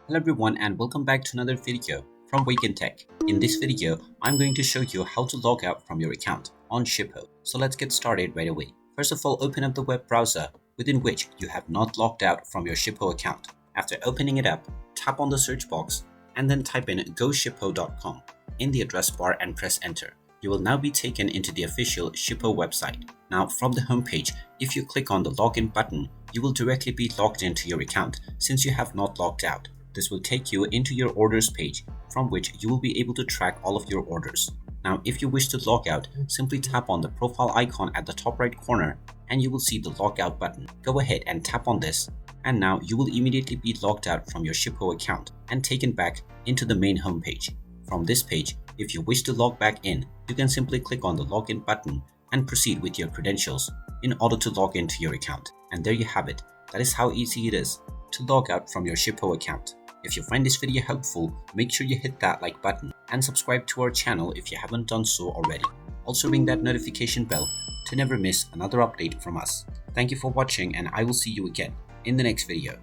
Hello everyone and welcome back to another video from Wake&Tech. In this video, I'm going to show you how to log out from your account on Shippo. So let's get started right away. First of all, open up the web browser within which you have not logged out from your Shippo account. After opening it up, tap on the search box and then type in goshippo.com in the address bar and press enter. You will now be taken into the official Shippo website. Now from the homepage, if you click on the login button, you will directly be logged into your account since you have not logged out. This will take you into your orders page from which you will be able to track all of your orders. Now if you wish to log out, simply tap on the profile icon at the top right corner and you will see the logout button. Go ahead and tap on this and now you will immediately be logged out from your Shippo account and taken back into the main homepage. From this page, if you wish to log back in, you can simply click on the login button and proceed with your credentials in order to log into your account. And there you have it. That is how easy it is to log out from your Shippo account. If you find this video helpful, make sure you hit that like button and subscribe to our channel if you haven't done so already. Also ring that notification bell to never miss another update from us. Thank you for watching and I will see you again in the next video.